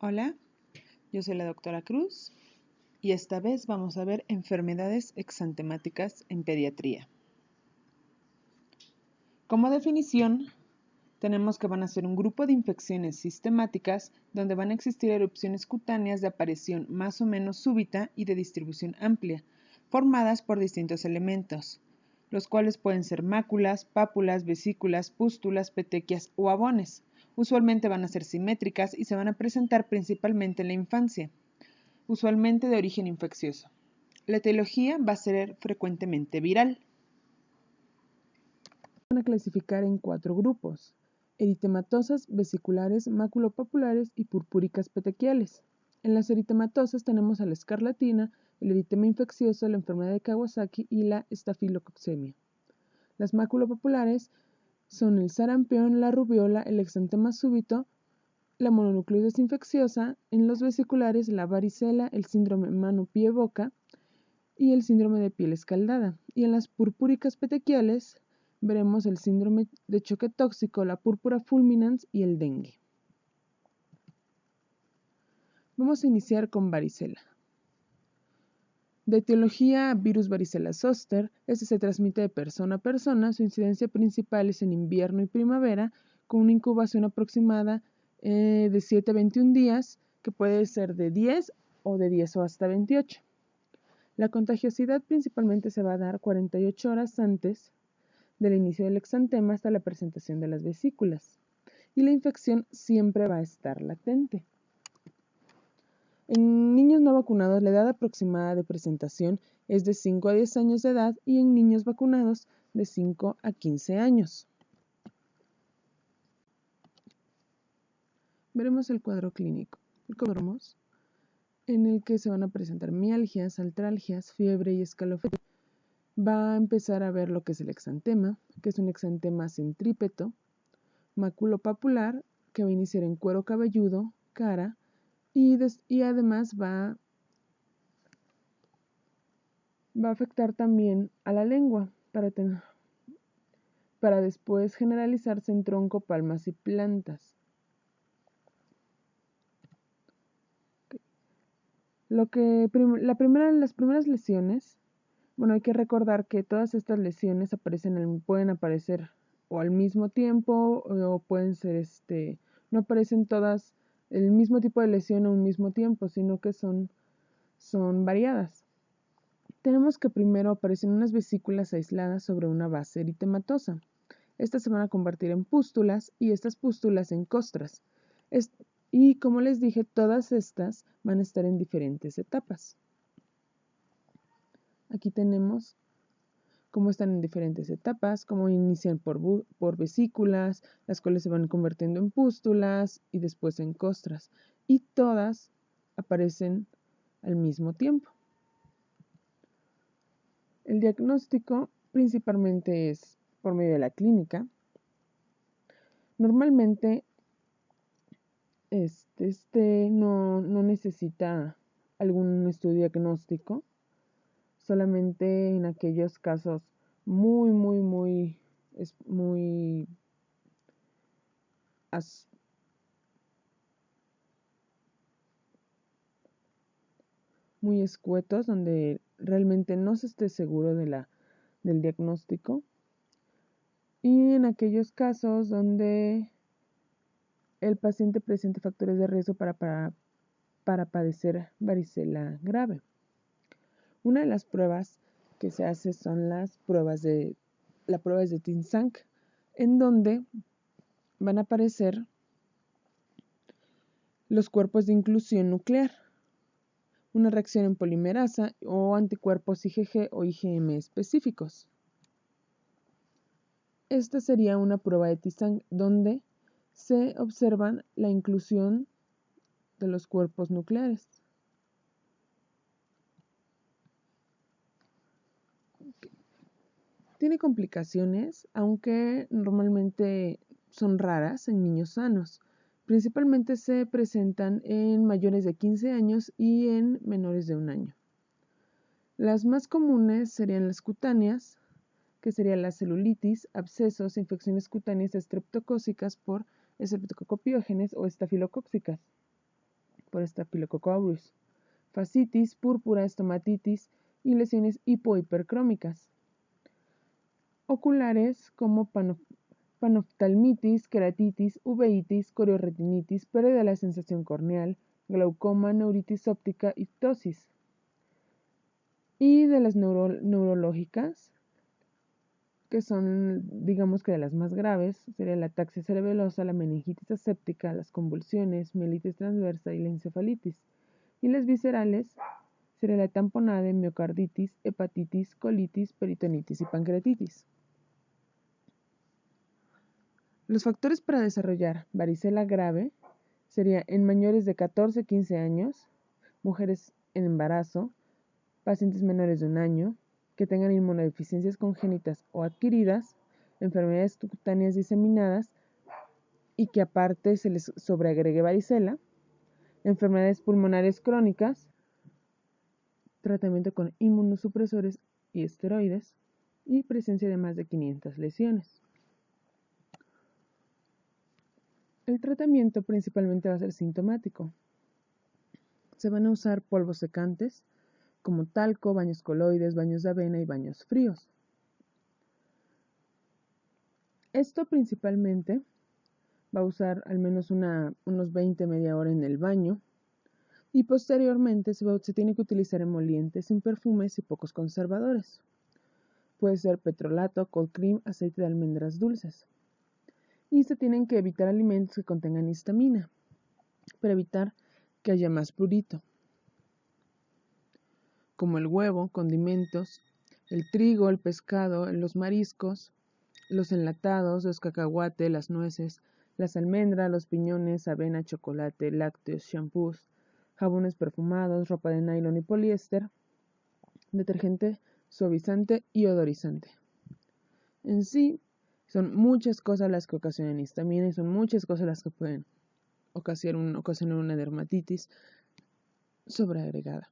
Hola, yo soy la doctora Cruz y esta vez vamos a ver enfermedades exantemáticas en pediatría. Como definición, tenemos que van a ser un grupo de infecciones sistemáticas donde van a existir erupciones cutáneas de aparición más o menos súbita y de distribución amplia, formadas por distintos elementos, los cuales pueden ser máculas, pápulas, vesículas, pústulas, petequias o abones. Usualmente van a ser simétricas y se van a presentar principalmente en la infancia, usualmente de origen infeccioso. La etiología va a ser frecuentemente viral. Van a clasificar en 4 grupos: eritematosas, vesiculares, maculopapulares y purpúricas petequiales. En las eritematosas tenemos a la escarlatina, el eritema infeccioso, la enfermedad de Kawasaki y la estafilococcemia. Las maculopapulares son el sarampión, la rubiola, el exantema súbito, la mononucleosis infecciosa. En los vesiculares, la varicela, el síndrome mano-pie-boca y el síndrome de piel escaldada. Y en las purpúricas petequiales veremos el síndrome de choque tóxico, la púrpura fulminans y el dengue. Vamos a iniciar con varicela. De etiología, virus varicela zoster. Este se transmite de persona a persona. Su incidencia principal es en invierno y primavera, con una incubación aproximada de 7 a 21 días, que puede ser de 10 o de 10 o hasta 28. La contagiosidad principalmente se va a dar 48 horas antes del inicio del exantema hasta la presentación de las vesículas, y la infección siempre va a estar latente. En niños no vacunados, la edad aproximada de presentación es de 5 a 10 años de edad y en niños vacunados de 5 a 15 años. Veremos el cuadro clínico. En el que se van a presentar mialgias, artralgias, fiebre y escalofrío. Va a empezar a ver lo que es el exantema, que es un exantema centrípeto, maculopapular, que va a iniciar en cuero cabelludo, cara, y además va a afectar también a la lengua para después generalizarse en tronco, palmas y plantas. Las primeras lesiones, bueno, hay que recordar que todas estas lesiones pueden aparecer o al mismo tiempo o pueden ser, no aparecen todas el mismo tipo de lesión a un mismo tiempo, sino que son variadas. Tenemos que primero aparecen unas vesículas aisladas sobre una base eritematosa. Estas se van a convertir en pústulas y estas pústulas en costras. Y como les dije, todas estas van a estar en diferentes etapas. Aquí tenemos cómo están en diferentes etapas, cómo inician por vesículas, las cuales se van convirtiendo en pústulas y después en costras. Y todas aparecen al mismo tiempo. El diagnóstico principalmente es por medio de la clínica. Normalmente no necesita algún estudio diagnóstico, solamente en aquellos casos muy escuetos, donde realmente no se esté seguro del diagnóstico, y en aquellos casos donde el paciente presente factores de riesgo para padecer varicela grave. Una de las pruebas que se hace son la prueba de Tinsank, en donde van a aparecer los cuerpos de inclusión nuclear, una reacción en polimerasa o anticuerpos IgG o IgM específicos. Esta sería una prueba de Tinsank donde se observan la inclusión de los cuerpos nucleares. Tiene complicaciones, aunque normalmente son raras en niños sanos. Principalmente se presentan en mayores de 15 años y en menores de 1 año. Las más comunes serían las cutáneas, que serían la celulitis, abscesos, infecciones cutáneas estreptocócicas por estreptocopiógenes o estafilocócicas. por Staphylococcus aureus, fascitis, púrpura, estomatitis y lesiones hipohipercrómicas. Oculares como panoftalmitis, queratitis, uveitis, corioretinitis, pérdida de la sensación corneal, glaucoma, neuritis óptica y ptosis. Y de las neurológicas, que son, digamos que de las más graves, sería la ataxia cerebelosa, la meningitis aséptica, las convulsiones, mielitis transversa y la encefalitis. Y las viscerales sería la tamponade, miocarditis, hepatitis, colitis, peritonitis y pancreatitis. Los factores para desarrollar varicela grave sería en mayores de 14-15 años, mujeres en embarazo, pacientes menores de 1 año, que tengan inmunodeficiencias congénitas o adquiridas, enfermedades cutáneas diseminadas y que aparte se les sobreagregue varicela, enfermedades pulmonares crónicas, tratamiento con inmunosupresores y esteroides y presencia de más de 500 lesiones. El tratamiento principalmente va a ser sintomático. Se van a usar polvos secantes como talco, baños coloides, baños de avena y baños fríos. Esto principalmente va a usar al menos unos 20 media hora en el baño y posteriormente se tiene que utilizar emolientes sin perfumes y pocos conservadores. Puede ser petrolato, cold cream, aceite de almendras dulces. Y se tienen que evitar alimentos que contengan histamina para evitar que haya más prurito, como el huevo, condimentos, el trigo, el pescado, los mariscos, los enlatados, los cacahuates, las nueces, las almendras, los piñones, avena, chocolate, lácteos, shampoos, jabones perfumados, ropa de nylon y poliéster, detergente, suavizante y odorizante. En sí, son muchas cosas las que ocasionan histamina y son muchas cosas las que pueden ocasionar una dermatitis sobreagregada.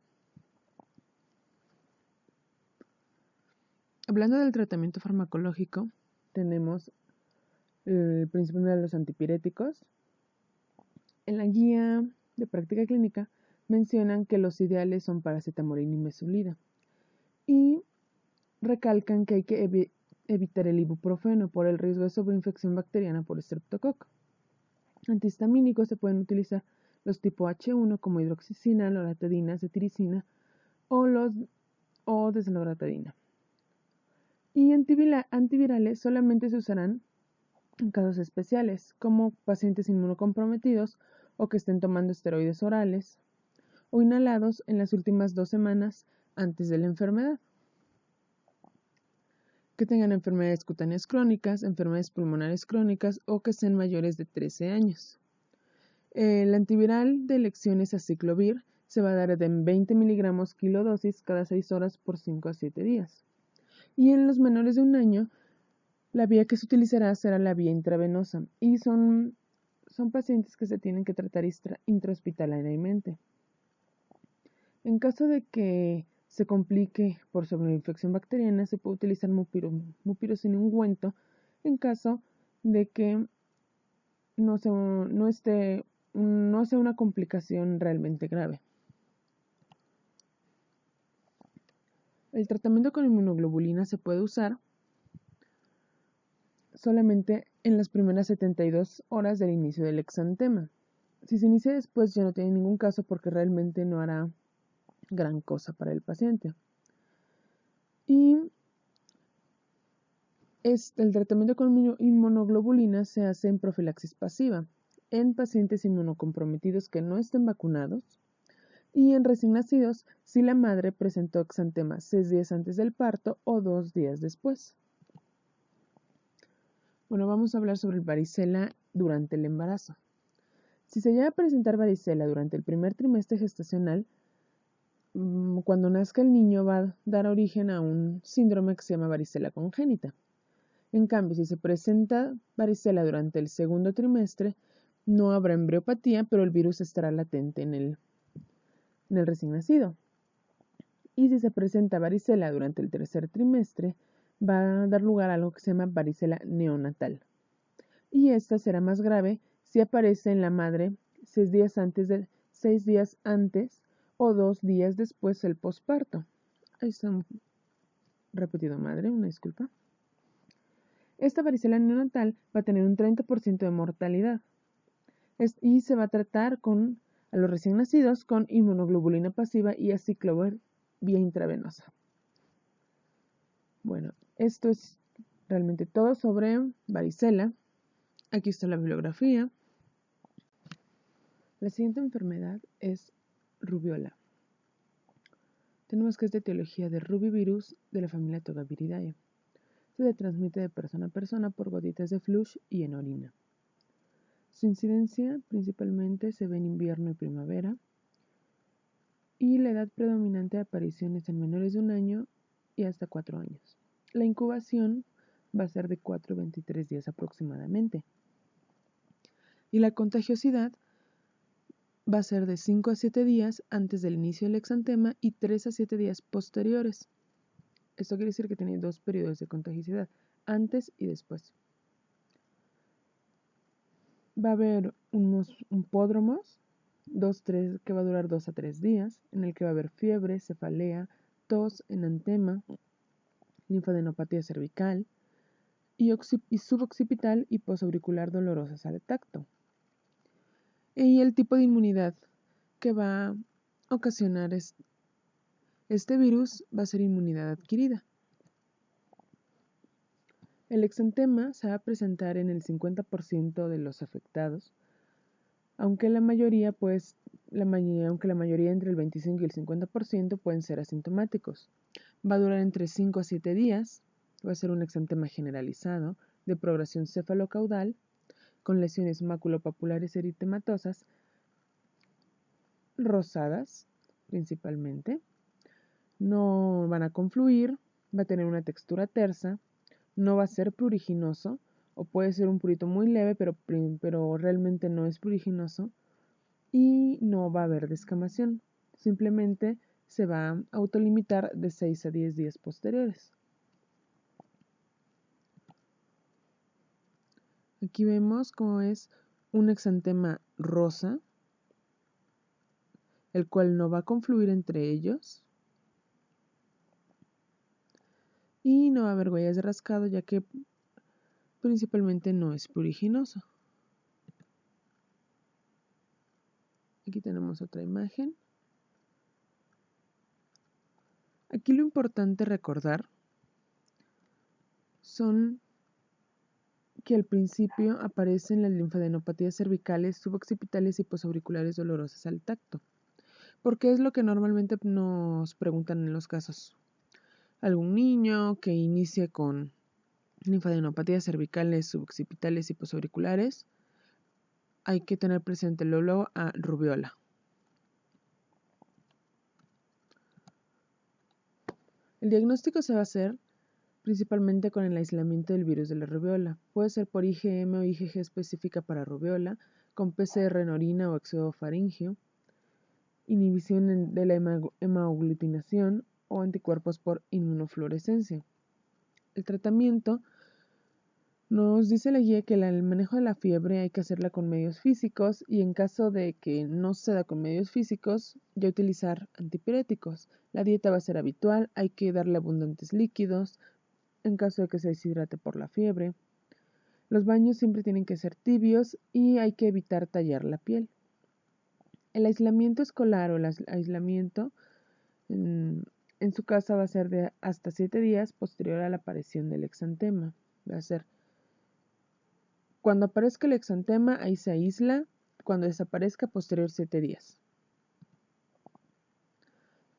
Hablando del tratamiento farmacológico, tenemos principalmente los antipiréticos. En la guía de práctica clínica mencionan que los ideales son paracetamol y mesulida y recalcan que hay que evitar el ibuprofeno por el riesgo de sobreinfección bacteriana por estreptococo. Antihistamínicos se pueden utilizar los tipo H1 como hidroxicina, loratadina, cetiricina o desloratadina. Y antivirales solamente se usarán en casos especiales, como pacientes inmunocomprometidos o que estén tomando esteroides orales o inhalados en las últimas 2 semanas antes de la enfermedad, que tengan enfermedades cutáneas crónicas, enfermedades pulmonares crónicas o que sean mayores de 13 años. El antiviral de elección es aciclovir, se va a dar de 20 miligramos kilodosis cada 6 horas por 5 a 7 días. Y en los menores de 1 año, la vía que se utilizará será la vía intravenosa y son pacientes que se tienen que tratar intrahospitalariamente. En caso de que se complique por sobreinfección bacteriana, se puede utilizar mupirocin ungüento en caso de que no sea una complicación realmente grave. El tratamiento con inmunoglobulina se puede usar solamente en las primeras 72 horas del inicio del exantema. Si se inicia después ya no tiene ningún caso porque realmente no hará gran cosa para el paciente. Y el tratamiento con inmunoglobulina se hace en profilaxis pasiva, en pacientes inmunocomprometidos que no estén vacunados y en recién nacidos si la madre presentó exantema 6 días antes del parto o 2 días después. Bueno, vamos a hablar sobre el varicela durante el embarazo. Si se llega a presentar varicela durante el primer trimestre gestacional, cuando nazca el niño va a dar origen a un síndrome que se llama varicela congénita. En cambio, si se presenta varicela durante el segundo trimestre, no habrá embriopatía, pero el virus estará latente en el recién nacido. Y si se presenta varicela durante el tercer trimestre, va a dar lugar a algo que se llama varicela neonatal. Y esta será más grave si aparece en la madre 6 6 días antes o 2 días después del posparto. Ahí está repetido, madre, una disculpa. Esta varicela neonatal va a tener un 30% de mortalidad y se va a tratar a los recién nacidos con inmunoglobulina pasiva y aciclovir vía intravenosa. Bueno, esto es realmente todo sobre varicela. Aquí está la bibliografía. La siguiente enfermedad es rubiola. Tenemos que es de etiología de rubivirus de la familia Tobaciviridae. Se transmite de persona a persona por gotitas de flush y en orina. Su incidencia principalmente se ve en invierno y primavera. Y la edad predominante de aparición es en menores de 1 año y hasta 4 años. La incubación va a ser de 4 a 23 días aproximadamente. Y la contagiosidad va a ser de 5 a 7 días antes del inicio del exantema y 3 a 7 días posteriores. Esto quiere decir que tiene 2 periodos de contagiosidad, antes y después. Va a haber unos pódromos, que va a durar 2 a 3 días, en el que va a haber fiebre, cefalea, tos, enantema, linfadenopatía cervical y suboccipital y posauricular dolorosas al tacto. Y el tipo de inmunidad que va a ocasionar este virus va a ser inmunidad adquirida. El exantema se va a presentar en el 50% de los afectados, aunque la mayoría entre el 25 y el 50% pueden ser asintomáticos. Va a durar entre 5 a 7 días, va a ser un exantema generalizado de progresión cefalocaudal con lesiones maculopapulares eritematosas rosadas principalmente. No van a confluir, va a tener una textura tersa, no va a ser pruriginoso o puede ser un prurito muy leve pero realmente no es pruriginoso y no va a haber descamación. Simplemente se va a autolimitar de 6 a 10 días posteriores. Aquí vemos cómo es un exantema rosa, el cual no va a confluir entre ellos y no va a haber huellas de rascado, ya que principalmente no es pruriginoso. Aquí tenemos otra imagen. Aquí lo importante recordar son que al principio aparecen las linfadenopatías cervicales, suboccipitales y posauriculares dolorosas al tacto, porque es lo que normalmente nos preguntan en los casos. Algún niño que inicie con linfadenopatías cervicales, suboccipitales y posauriculares, hay que tener presente luego a rubiola. El diagnóstico se va a hacer principalmente con el aislamiento del virus de la rubiola. Puede ser por IgM o IgG específica para rubiola, con PCR en orina o exudo faríngeo, inhibición de la hemaglutinación o anticuerpos por inmunofluorescencia. El tratamiento nos dice la guía que el manejo de la fiebre hay que hacerla con medios físicos y en caso de que no se da con medios físicos, ya utilizar antipiréticos. La dieta va a ser habitual, hay que darle abundantes líquidos en caso de que se deshidrate por la fiebre. Los baños siempre tienen que ser tibios y hay que evitar tallar la piel. El aislamiento escolar o el aislamiento en su casa va a ser de hasta 7 días posterior a la aparición del exantema. Va a ser cuando aparezca el exantema, ahí se aísla, cuando desaparezca, posterior 7 días.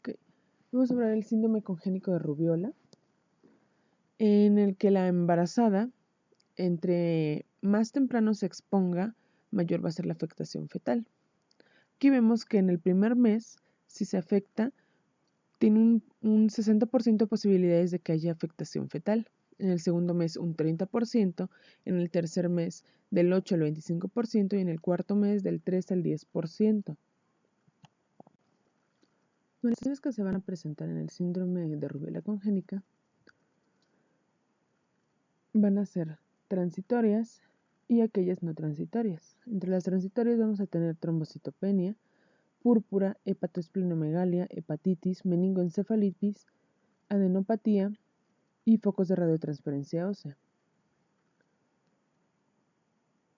Okay. Vamos a hablar del síndrome congénito de rubiola, en el que la embarazada, entre más temprano se exponga, mayor va a ser la afectación fetal. Aquí vemos que en el primer mes, si se afecta, tiene un 60% de posibilidades de que haya afectación fetal. En el segundo mes un 30%, en el tercer mes del 8 al 25% y en el cuarto mes del 3 al 10%. Las manifestaciones que se van a presentar en el síndrome de rubiola congénita van a ser transitorias y aquellas no transitorias. Entre las transitorias vamos a tener trombocitopenia, púrpura, hepatoesplenomegalia, hepatitis, meningoencefalitis, adenopatía y focos de radiotransferencia ósea.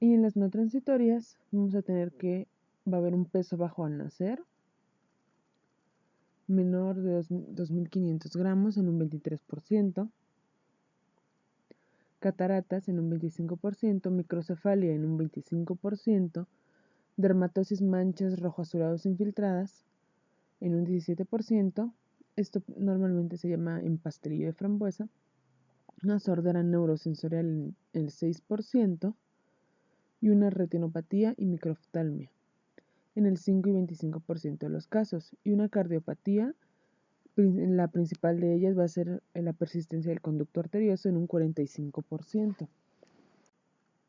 Y en las no transitorias vamos a tener que va a haber un peso bajo al nacer, menor de 2.500 gramos en un 23%, cataratas en un 25%, microcefalia en un 25%, dermatosis manchas rojo-azulados infiltradas en un 17%, esto normalmente se llama empastelillo de frambuesa, una sordera neurosensorial en el 6% y una retinopatía y microftalmia en el 5 y 25% de los casos, y una cardiopatía, la principal de ellas va a ser la persistencia del conducto arterioso en un 45%.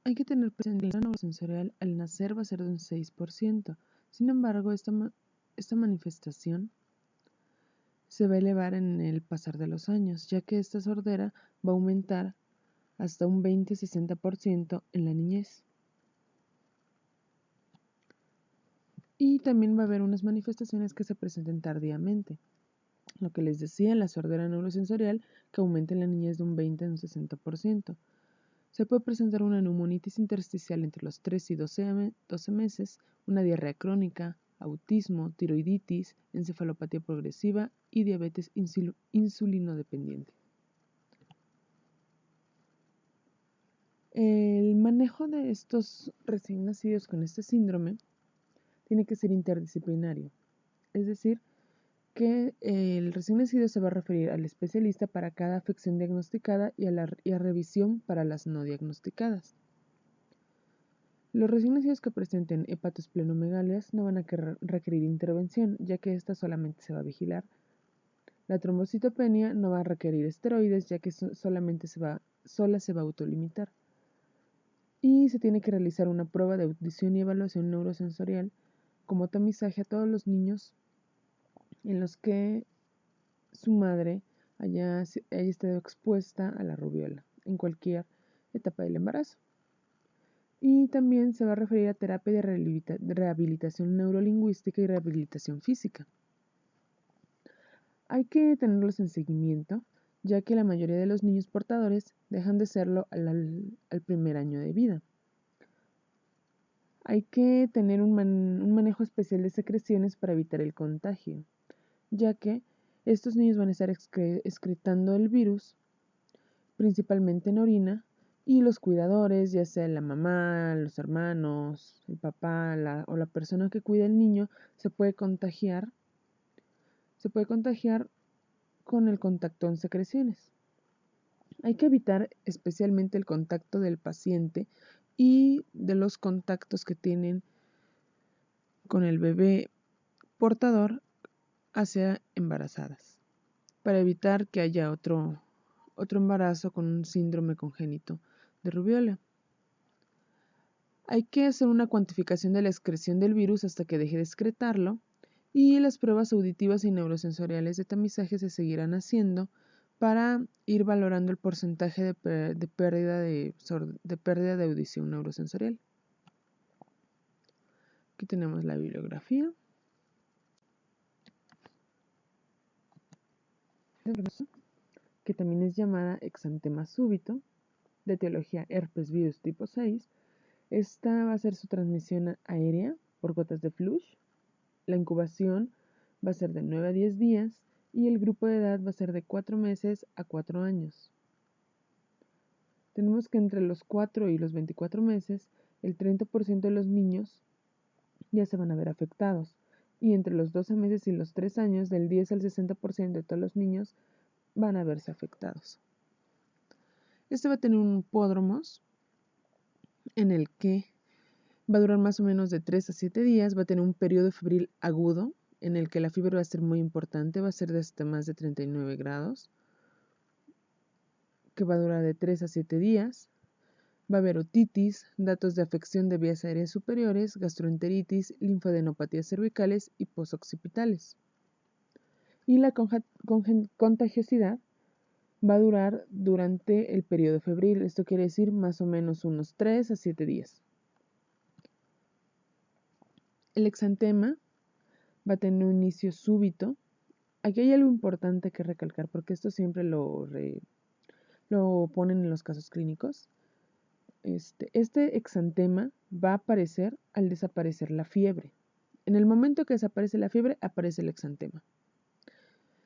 Hay que tener presente que la neurosensorial al nacer va a ser de un 6%. Sin embargo, esta manifestación se va a elevar en el pasar de los años, ya que esta sordera va a aumentar hasta un 20-60% en la niñez. Y también va a haber unas manifestaciones que se presenten tardíamente. Lo que les decía, la sordera neurosensorial que aumenta en la niñez de un 20 a un 60%. Se puede presentar una neumonitis intersticial entre los 3 y 12 meses, una diarrea crónica, autismo, tiroiditis, encefalopatía progresiva y diabetes insulinodependiente. El manejo de estos recién nacidos con este síndrome tiene que ser interdisciplinario, es decir, que el recién nacido se va a referir al especialista para cada afección diagnosticada y a revisión para las no diagnosticadas. Los recién nacidos que presenten hepatoesplenomegalia no van a requerir intervención, ya que esta solamente se va a vigilar. La trombocitopenia no va a requerir esteroides, ya que sola se va a autolimitar. Y se tiene que realizar una prueba de audición y evaluación neurosensorial como tamizaje a todos los niños en los que su madre haya estado expuesta a la rubiola en cualquier etapa del embarazo. Y también se va a referir a terapia de rehabilitación neurolingüística y rehabilitación física. Hay que tenerlos en seguimiento, ya que la mayoría de los niños portadores dejan de serlo al primer año de vida. Hay que tener un manejo especial de secreciones para evitar el contagio, ya que estos niños van a estar excretando el virus, principalmente en orina, y los cuidadores, ya sea la mamá, los hermanos, el papá o la persona que cuida al niño, se puede contagiar con el contacto en secreciones. Hay que evitar especialmente el contacto del paciente y de los contactos que tienen con el bebé portador hacia embarazadas, para evitar que haya otro embarazo con un síndrome congénito de rubiola. Hay que hacer una cuantificación de la excreción del virus hasta que deje de excretarlo, y las pruebas auditivas y neurosensoriales de tamizaje se seguirán haciendo para ir valorando el porcentaje de pérdida de audición neurosensorial. Aquí tenemos la bibliografía. Que también es llamada exantema súbito, de etiología herpes virus tipo 6. Esta va a ser su transmisión aérea por gotas de flush. La incubación va a ser de 9 a 10 días y el grupo de edad va a ser de 4 meses a 4 años. Tenemos que entre los 4 y los 24 meses, el 30% de los niños ya se van a ver afectados, y entre los 12 meses y los 3 años, del 10 al 60% de todos los niños van a verse afectados. Este va a tener un hipódromos en el que va a durar más o menos de 3 a 7 días, va a tener un periodo febril agudo en el que la fiebre va a ser muy importante, va a ser de hasta más de 39 grados, que va a durar de 3 a 7 días. Va a haber otitis, datos de afección de vías aéreas superiores, gastroenteritis, linfadenopatías cervicales y posoccipitales. Y la contagiosidad va a durar durante el periodo febril, esto quiere decir más o menos unos 3 a 7 días. El exantema va a tener un inicio súbito. Aquí hay algo importante que recalcar porque esto siempre lo ponen en los casos clínicos. Este exantema va a aparecer al desaparecer la fiebre. En el momento que desaparece la fiebre, aparece el exantema.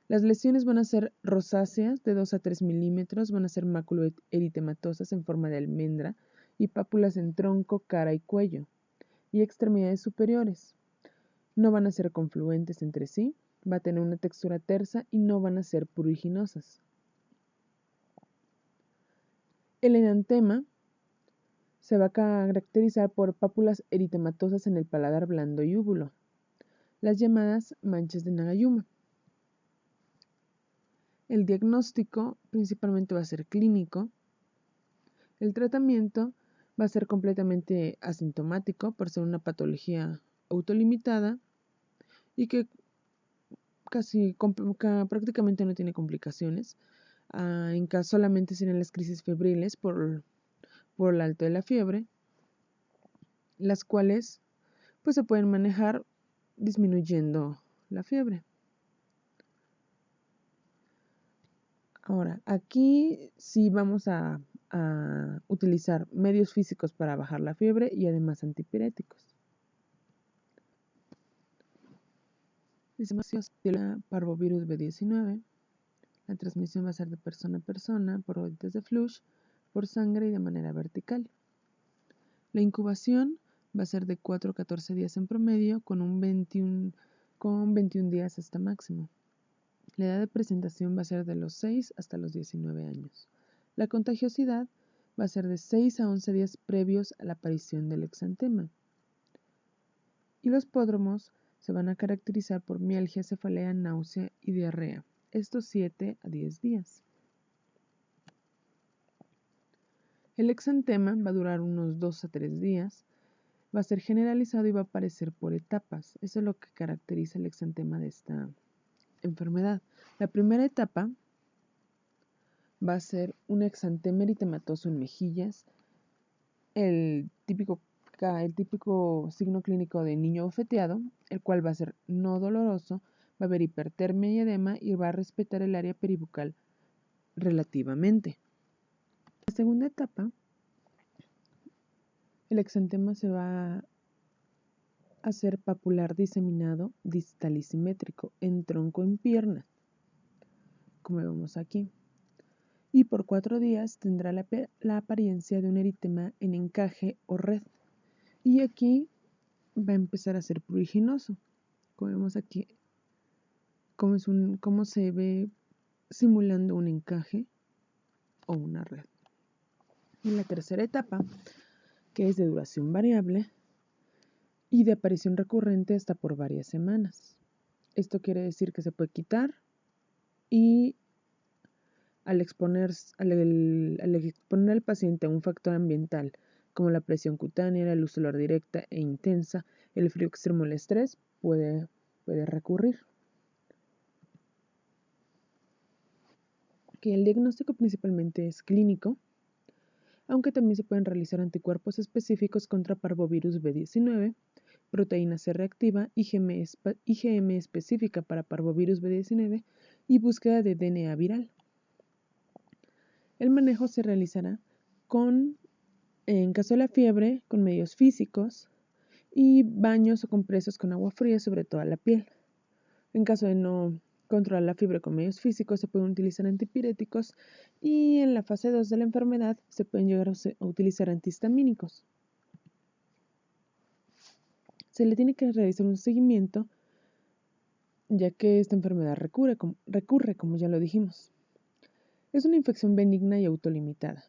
Las lesiones van a ser rosáceas de 2 a 3 milímetros, van a ser maculoeritematosas en forma de almendra y pápulas en tronco, cara y cuello, y extremidades superiores. No van a ser confluentes entre sí, va a tener una textura tersa y no van a ser pruriginosas. El enantema se va a caracterizar por pápulas eritematosas en el paladar blando y úvulo, las llamadas manchas de Nagayuma. El diagnóstico principalmente va a ser clínico. El tratamiento va a ser completamente asintomático por ser una patología autolimitada y que prácticamente no tiene complicaciones. En caso solamente serían las crisis febriles por el alto de la fiebre, las cuales pues se pueden manejar disminuyendo la fiebre. Ahora, aquí sí vamos a utilizar medios físicos para bajar la fiebre y además antipiréticos. La parvovirus B19. La transmisión va a ser de persona a persona por gotitas de flush, por sangre y de manera vertical. La incubación va a ser de 4 a 14 días en promedio con 21 días hasta máximo. La edad de presentación va a ser de los 6 hasta los 19 años. La contagiosidad va a ser de 6 a 11 días previos a la aparición del exantema. Y los pródromos se van a caracterizar por mialgia, cefalea, náusea y diarrea. Estos 7 a 10 días. El exantema va a durar unos 2 a 3 días, va a ser generalizado y va a aparecer por etapas. Eso es lo que caracteriza el exantema de esta enfermedad. La primera etapa va a ser un exantema eritematoso en mejillas, el típico signo clínico de niño bofeteado, el cual va a ser no doloroso, va a haber hipertermia y edema y va a respetar el área peribucal relativamente. La segunda etapa, el exantema se va a hacer papular diseminado, distal y simétrico, en tronco, en pierna, como vemos aquí. Y por 4 días tendrá la apariencia de un eritema en encaje o red. Y aquí va a empezar a ser pruriginoso, como vemos aquí, cómo se ve simulando un encaje o una red. Y la tercera etapa, que es de duración variable y de aparición recurrente hasta por varias semanas. Esto quiere decir que se puede quitar y al exponer al paciente a un factor ambiental como la presión cutánea, la luz solar directa e intensa, el frío extremo, el estrés, puede recurrir. Que el diagnóstico principalmente es clínico, aunque también se pueden realizar anticuerpos específicos contra parvovirus B19, proteína C reactiva, IgM específica para parvovirus B19 y búsqueda de DNA viral. El manejo se realizará en caso de la fiebre, con medios físicos y baños o compresas con agua fría sobre toda la piel. En caso de no controlar la fiebre con medios físicos, se pueden utilizar antipiréticos y en la fase 2 de la enfermedad se pueden llegar a utilizar antihistamínicos. Se le tiene que realizar un seguimiento ya que esta enfermedad recurre, como ya lo dijimos. Es una infección benigna y autolimitada,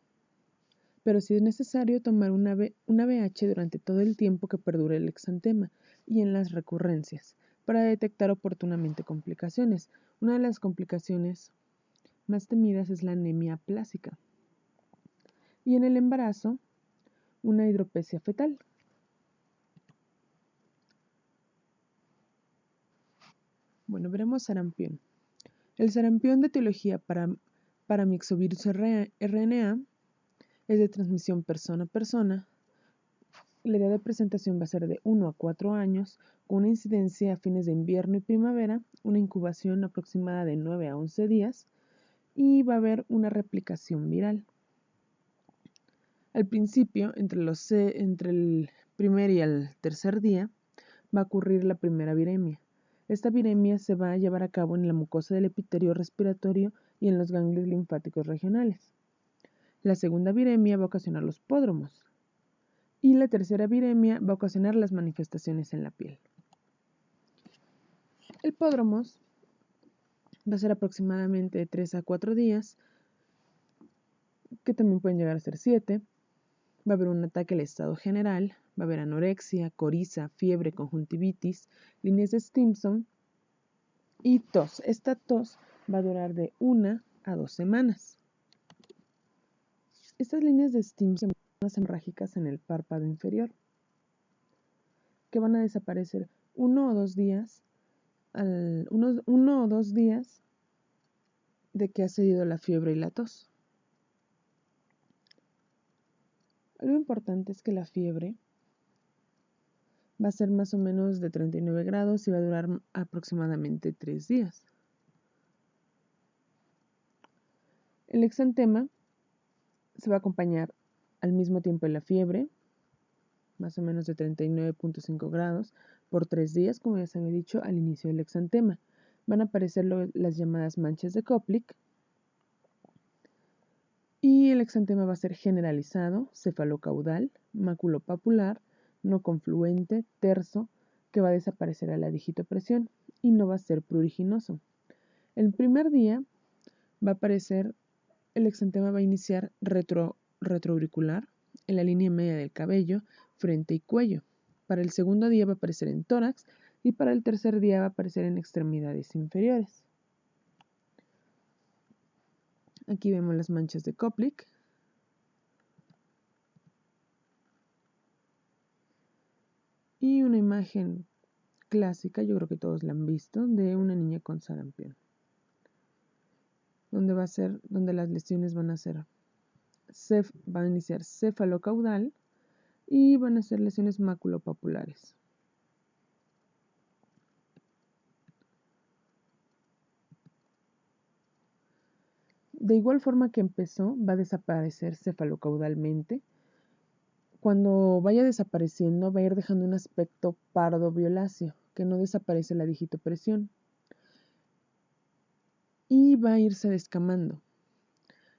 pero si es necesario tomar una BH durante todo el tiempo que perdure el exantema y en las recurrencias, para detectar oportunamente complicaciones. Una de las complicaciones más temidas es la anemia aplásica. Y en el embarazo, una hidropesia fetal. Bueno, veremos sarampión. El sarampión de etiología para mixovirus RNA es de transmisión persona a persona, La edad de presentación va a ser de 1 a 4 años, con una incidencia a fines de invierno y primavera, una incubación aproximada de 9 a 11 días y va a haber una replicación viral. Al principio, entre el primer y el tercer día, va a ocurrir la primera viremia. Esta viremia se va a llevar a cabo en la mucosa del epitelio respiratorio y en los ganglios linfáticos regionales. La segunda viremia va a ocasionar los pódromos. Y la tercera viremia va a ocasionar las manifestaciones en la piel. El pódromos va a ser aproximadamente de 3 a 4 días, que también pueden llegar a ser 7. Va a haber un ataque al estado general, va a haber anorexia, coriza, fiebre, conjuntivitis, líneas de Stimson y tos. Esta tos va a durar de 1 a 2 semanas. Estas líneas de Stimson son las hemorrágicas en el párpado inferior, que van a desaparecer 1 o 2 días de que ha cedido la fiebre y la tos. Algo importante es que la fiebre va a ser más o menos de 39 grados y va a durar aproximadamente 3 días. El exantema se va a acompañar al mismo tiempo de la fiebre, más o menos de 39.5 grados, por 3 días, como ya se había dicho al inicio del exantema. Van a aparecer las llamadas manchas de Koplik y el exantema va a ser generalizado, cefalocaudal, maculopapular, no confluente, terso, que va a desaparecer a la digitopresión y no va a ser pruriginoso. El primer día va a aparecer, el exantema va a iniciar retroauricular, en la línea media del cabello, frente y cuello. Para el segundo día va a aparecer en tórax y para el tercer día va a aparecer en extremidades inferiores. Aquí vemos las manchas de Koplik. Y una imagen clásica, yo creo que todos la han visto, de una niña con sarampión. Donde las lesiones van a ser, va a iniciar cefalocaudal y van a ser lesiones maculopapulares. De igual forma que empezó, va a desaparecer cefalocaudalmente. Cuando vaya desapareciendo, va a ir dejando un aspecto pardo violáceo, que no desaparece la digitopresión. Y va a irse descamando.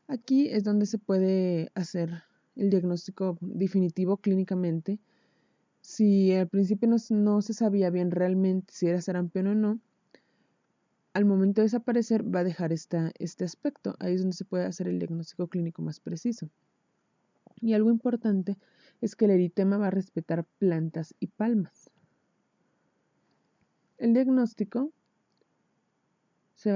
Aquí es donde se puede hacer el diagnóstico definitivo clínicamente. Si al principio no se sabía bien realmente si era sarampión o no, al momento de desaparecer va a dejar este aspecto. Ahí es donde se puede hacer el diagnóstico clínico más preciso. Y algo importante es que el eritema va a respetar plantas y palmas. El diagnóstico se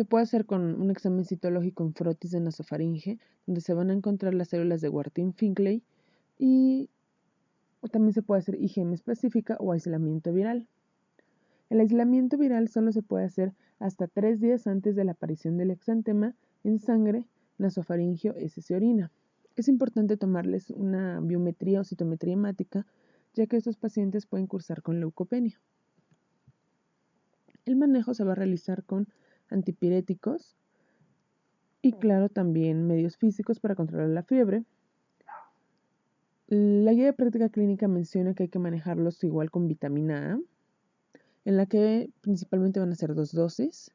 puede hacer con un examen citológico en frotis de nasofaringe, donde se van a encontrar las células de Wartin-Finkley y también se puede hacer IgM específica o aislamiento viral. El aislamiento viral solo se puede hacer hasta 3 días antes de la aparición del exantema en sangre, nasofaringeo, heces y orina. Es importante tomarles una biometría o citometría hemática, ya que estos pacientes pueden cursar con leucopenia. El manejo se va a realizar con antipiréticos y, claro, también medios físicos para controlar la fiebre. La guía de práctica clínica menciona que hay que manejarlos igual con vitamina A, en la que principalmente van a ser 2 dosis.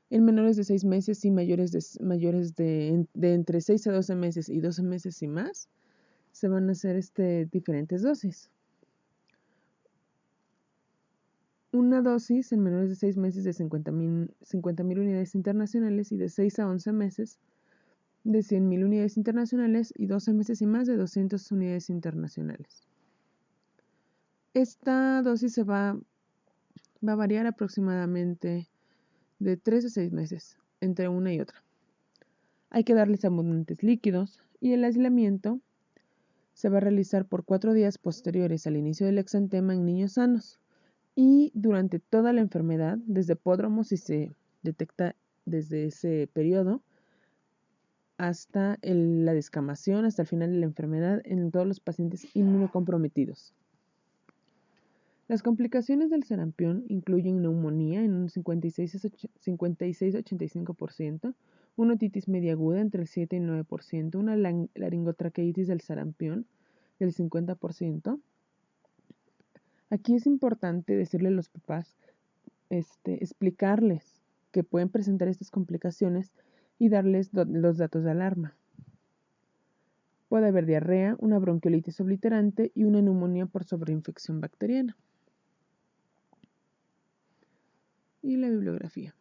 En menores de 6 meses y mayores de entre 6 a 12 meses y 12 meses y más, se van a hacer diferentes dosis. Una dosis en menores de 6 meses de 50.000 unidades internacionales y de 6 a 11 meses de 100.000 unidades internacionales y 12 meses y más de 200 unidades internacionales. Esta dosis va a variar aproximadamente de 3 a 6 meses entre una y otra. Hay que darles abundantes líquidos y el aislamiento se va a realizar por 4 días posteriores al inicio del exantema en niños sanos y durante toda la enfermedad, desde pódromo si se detecta desde ese periodo, hasta la descamación, hasta el final de la enfermedad en todos los pacientes inmunocomprometidos. Las complicaciones del sarampión incluyen neumonía en un 56-85%, una otitis media aguda entre el 7 y el 9%, una laringotraqueitis del sarampión del 50%. Aquí es importante decirle a los papás, explicarles que pueden presentar estas complicaciones y darles los datos de alarma. Puede haber diarrea, una bronquiolitis obliterante y una neumonía por sobreinfección bacteriana. Y la bibliografía.